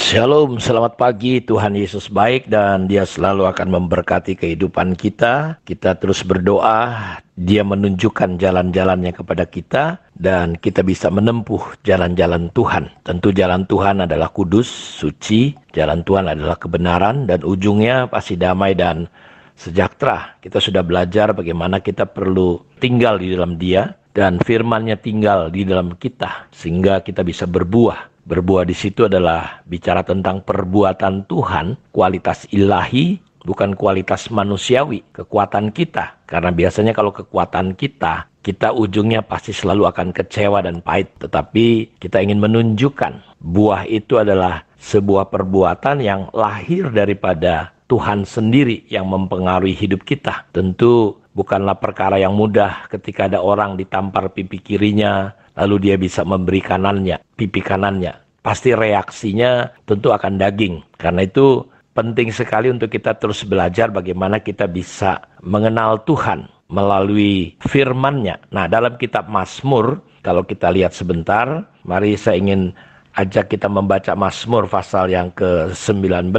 Shalom, selamat pagi. Tuhan Yesus baik dan Dia selalu akan memberkati kehidupan kita. Kita terus berdoa, Dia menunjukkan jalan-jalannya kepada kita dan kita bisa menempuh jalan-jalan Tuhan. Tentu jalan Tuhan adalah kudus, suci, jalan Tuhan adalah kebenaran dan ujungnya pasti damai dan sejahtera. Kita sudah belajar bagaimana kita perlu tinggal di dalam Dia dan firman-Nya tinggal di dalam kita sehingga kita bisa berbuah. Berbuah di situ adalah bicara tentang perbuatan Tuhan, kualitas ilahi, bukan kualitas manusiawi, kekuatan kita. Karena biasanya kalau kekuatan kita ujungnya pasti selalu akan kecewa dan pahit. Tetapi kita ingin menunjukkan buah itu adalah sebuah perbuatan yang lahir daripada Tuhan sendiri yang mempengaruhi hidup kita. Tentu bukanlah perkara yang mudah ketika ada orang ditampar pipi kirinya, lalu dia bisa memberi kanannya, pipi kanannya. Pasti reaksinya tentu akan daging. Karena itu penting sekali untuk kita terus belajar bagaimana kita bisa mengenal Tuhan melalui firman-Nya. Nah, dalam kitab Mazmur, kalau kita lihat sebentar, mari saya ingin ajak kita membaca Mazmur pasal yang ke-19.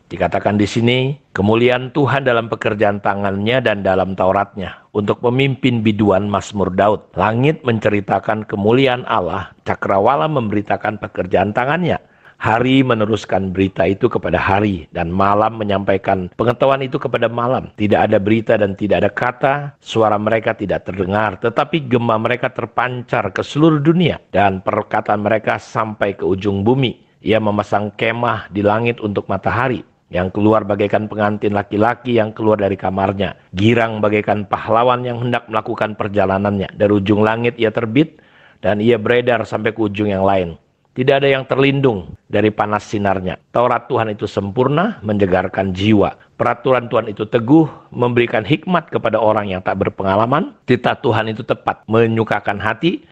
Dikatakan di sini, kemuliaan Tuhan dalam pekerjaan tangannya dan dalam Tauratnya untuk memimpin biduan Mazmur Daud. Langit menceritakan kemuliaan Allah, cakrawala memberitakan pekerjaan tangannya. Hari meneruskan berita itu kepada hari dan malam menyampaikan pengetahuan itu kepada malam. Tidak ada berita dan tidak ada kata, suara mereka tidak terdengar, tetapi gema mereka terpancar ke seluruh dunia dan perkataan mereka sampai ke ujung bumi. Ia memasang kemah di langit untuk matahari, yang keluar bagaikan pengantin laki-laki yang keluar dari kamarnya. Girang bagaikan pahlawan yang hendak melakukan perjalanannya. Dari ujung langit ia terbit dan ia beredar sampai ke ujung yang lain. Tidak ada yang terlindung dari panas sinarnya. Taurat Tuhan itu sempurna, menjegarkan jiwa. Peraturan Tuhan itu teguh, memberikan hikmat kepada orang yang tak berpengalaman. Titah Tuhan itu tepat, menyukakan hati.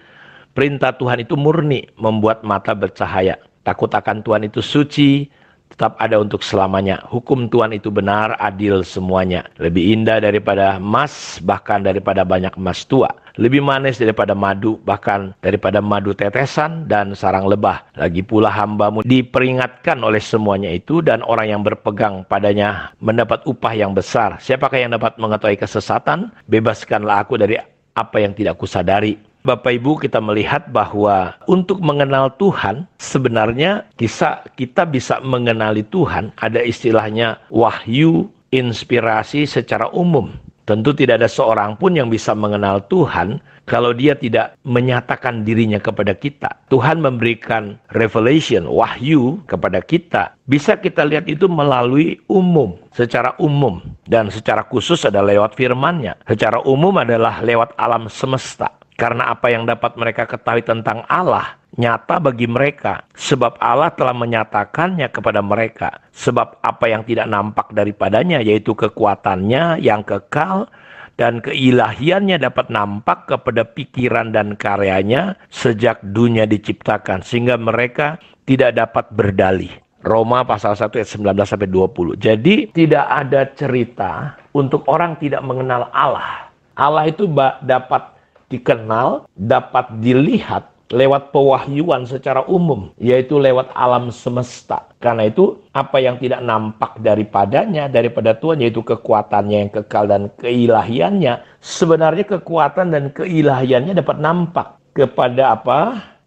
Perintah Tuhan itu murni, membuat mata bercahaya. Takut akan Tuhan itu suci, tetap ada untuk selamanya. Hukum Tuhan itu benar, adil semuanya. Lebih indah daripada emas, bahkan daripada banyak emas tua. Lebih manis daripada madu, bahkan daripada madu tetesan dan sarang lebah. Lagi pula hambamu diperingatkan oleh semuanya itu, dan orang yang berpegang padanya mendapat upah yang besar. Siapakah yang dapat mengetahui kesesatan? Bebaskanlah aku dari apa yang tidak kusadari. Bapak Ibu, kita melihat bahwa untuk mengenal Tuhan, sebenarnya kita bisa mengenali Tuhan, ada istilahnya wahyu, inspirasi secara umum. Tentu tidak ada seorang pun yang bisa mengenal Tuhan kalau dia tidak menyatakan dirinya kepada kita. Tuhan memberikan revelation, wahyu kepada kita. Bisa kita lihat itu melalui umum, secara umum. Dan secara khusus adalah lewat firman-Nya. Secara umum adalah lewat alam semesta. Karena apa yang dapat mereka ketahui tentang Allah nyata bagi mereka, sebab Allah telah menyatakannya kepada mereka. Sebab apa yang tidak nampak daripadanya, yaitu kekuatannya yang kekal dan keilahiannya dapat nampak kepada pikiran dan karyanya sejak dunia diciptakan, sehingga mereka tidak dapat berdalih. Roma pasal 1 ayat 19-20. Jadi tidak ada cerita untuk orang tidak mengenal Allah. Allah itu dapat dikenal, dapat dilihat lewat pewahyuan secara umum, yaitu lewat alam semesta. Karena itu, apa yang tidak nampak daripadanya, daripada Tuhan, yaitu kekuatannya yang kekal dan keilahiannya, sebenarnya kekuatan dan keilahiannya dapat nampak kepada apa?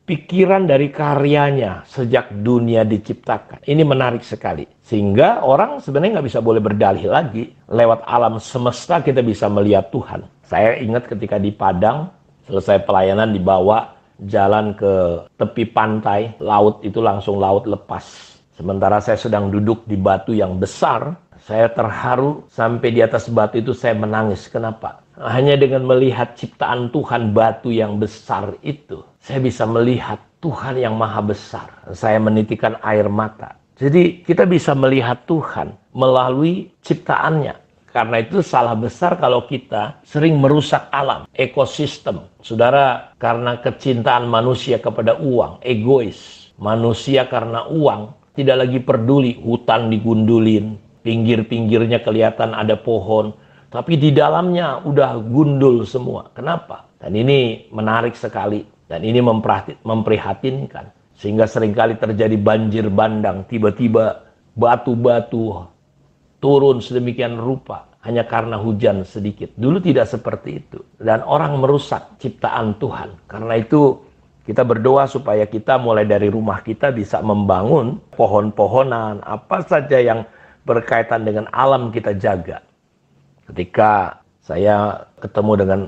Pikiran dari karyanya sejak dunia diciptakan. Ini menarik sekali. Sehingga orang sebenarnya nggak bisa boleh berdalih lagi. Lewat alam semesta kita bisa melihat Tuhan. Saya ingat ketika di Padang, selesai pelayanan dibawa jalan ke tepi pantai, laut itu langsung laut lepas. Sementara saya sedang duduk di batu yang besar, saya terharu sampai di atas batu itu saya menangis. Kenapa? Hanya dengan melihat ciptaan Tuhan, batu yang besar itu, saya bisa melihat Tuhan yang maha besar. Saya menitikan air mata. Jadi kita bisa melihat Tuhan melalui ciptaannya. Karena itu salah besar kalau kita sering merusak alam, ekosistem. Saudara, karena kecintaan manusia kepada uang, egois. Manusia karena uang tidak lagi peduli, hutan digundulin, pinggir-pinggirnya kelihatan ada pohon, tapi di dalamnya udah gundul semua. Kenapa? Dan ini menarik sekali, dan ini memprihatinkan. Sehingga seringkali terjadi banjir bandang, tiba-tiba batu-batu turun sedemikian rupa hanya karena hujan sedikit. Dulu tidak seperti itu. Dan orang merusak ciptaan Tuhan. Karena itu kita berdoa supaya kita mulai dari rumah kita bisa membangun pohon-pohonan, apa saja yang berkaitan dengan alam kita jaga. Ketika saya ketemu dengan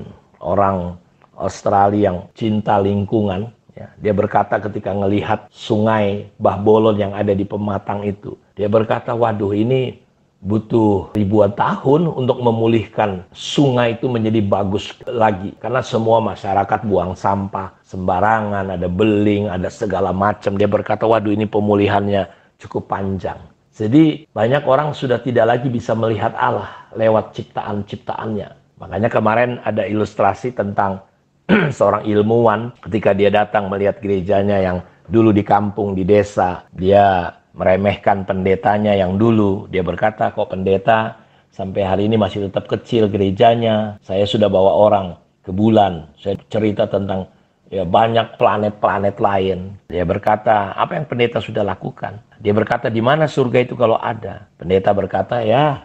orang Australia yang cinta lingkungan, ya, dia berkata ketika melihat sungai Bahbolon yang ada di Pematang itu, dia berkata, waduh ini butuh ribuan tahun untuk memulihkan sungai itu menjadi bagus lagi. Karena semua masyarakat buang sampah sembarangan, ada beling, ada segala macam. Dia berkata, waduh ini pemulihannya cukup panjang. Jadi banyak orang sudah tidak lagi bisa melihat Allah lewat ciptaan-ciptaannya. Makanya kemarin ada ilustrasi tentang seorang ilmuwan ketika dia datang melihat gerejanya yang dulu di kampung, di desa. Dia meremehkan pendetanya yang dulu. Dia berkata, kok pendeta sampai hari ini masih tetap kecil gerejanya. Saya sudah bawa orang ke bulan. Saya cerita tentang ya banyak planet-planet lain. Dia berkata, apa yang pendeta sudah lakukan? Dia berkata, di mana surga itu kalau ada? Pendeta berkata, ya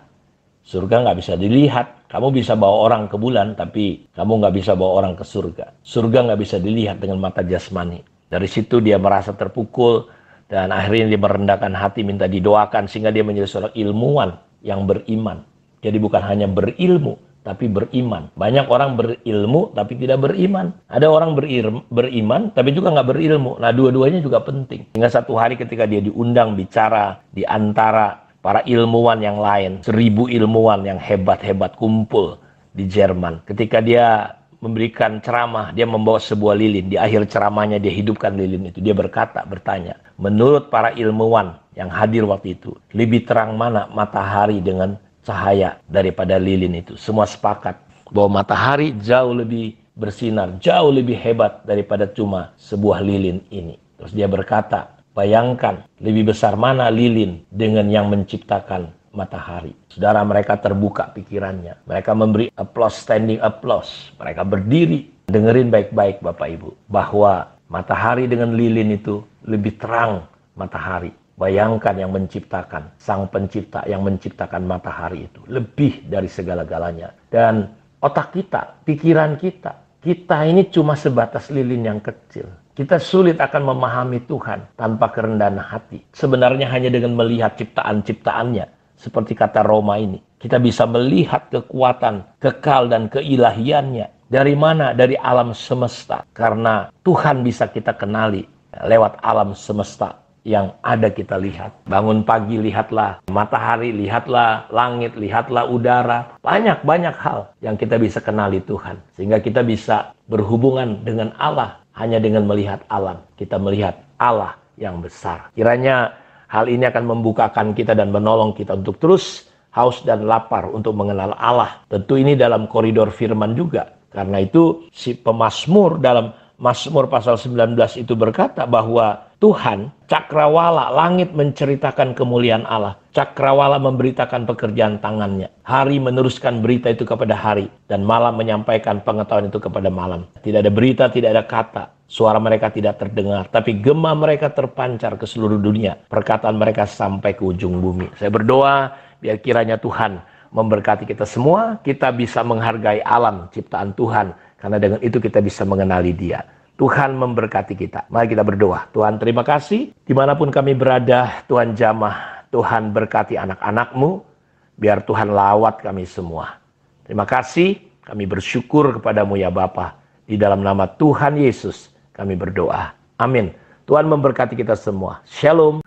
surga nggak bisa dilihat. Kamu bisa bawa orang ke bulan, tapi kamu nggak bisa bawa orang ke surga. Surga nggak bisa dilihat dengan mata jasmani. Dari situ dia merasa terpukul, dan akhirnya dia merendahkan hati, minta didoakan, sehingga dia menjadi seorang ilmuwan yang beriman. Jadi bukan hanya berilmu, tapi beriman. Banyak orang berilmu, tapi tidak beriman. Ada orang beriman, tapi juga nggak berilmu. Nah, dua-duanya juga penting. Hingga satu hari ketika dia diundang bicara di antara para ilmuwan yang lain, 1000 ilmuwan yang hebat-hebat kumpul di Jerman. Ketika dia memberikan ceramah, dia membawa sebuah lilin. Di akhir ceramahnya dia hidupkan lilin itu. Dia bertanya, menurut para ilmuwan yang hadir waktu itu, lebih terang mana matahari dengan cahaya daripada lilin itu? Semua sepakat bahwa matahari jauh lebih bersinar, jauh lebih hebat daripada cuma sebuah lilin ini. Terus dia berkata, bayangkan lebih besar mana lilin dengan yang menciptakan matahari. Saudara, mereka terbuka pikirannya. Mereka memberi applause, standing applause. Mereka berdiri. Dengerin baik-baik Bapak Ibu, bahwa matahari dengan lilin itu lebih terang matahari. Bayangkan yang menciptakan, sang pencipta yang menciptakan matahari itu lebih dari segala-galanya. Dan otak kita, pikiran kita ini cuma sebatas lilin yang kecil. Kita sulit akan memahami Tuhan tanpa kerendahan hati. Sebenarnya hanya dengan melihat ciptaan-ciptaannya, seperti kata Roma ini, kita bisa melihat kekuatan kekal dan keilahiannya. Dari mana? Dari alam semesta. Karena Tuhan bisa kita kenali lewat alam semesta yang ada kita lihat. Bangun pagi, lihatlah matahari, lihatlah langit, lihatlah udara. Banyak hal yang kita bisa kenali Tuhan. Sehingga kita bisa berhubungan dengan Allah hanya dengan melihat alam. Kita melihat Allah yang besar. Kiranya hal ini akan membukakan kita dan menolong kita untuk terus haus dan lapar untuk mengenal Allah. Tentu ini dalam koridor firman juga. Karena itu si pemazmur dalam Mazmur pasal 19 itu berkata bahwa Tuhan, cakrawala, langit menceritakan kemuliaan Allah. Cakrawala memberitakan pekerjaan tangannya. Hari meneruskan berita itu kepada hari. Dan malam menyampaikan pengetahuan itu kepada malam. Tidak ada berita, tidak ada kata. Suara mereka tidak terdengar. Tapi gema mereka terpancar ke seluruh dunia. Perkataan mereka sampai ke ujung bumi. Saya berdoa biar kiranya Tuhan memberkati kita semua. Kita bisa menghargai alam ciptaan Tuhan. Karena dengan itu kita bisa mengenali Dia. Tuhan memberkati kita. Mari kita berdoa. Tuhan, terima kasih. Dimanapun kami berada, Tuhan jamah. Tuhan berkati anak-anak-Mu. Biar Tuhan lawat kami semua. Terima kasih. Kami bersyukur kepadamu ya Bapa. Di dalam nama Tuhan Yesus kami berdoa. Amin. Tuhan memberkati kita semua. Shalom.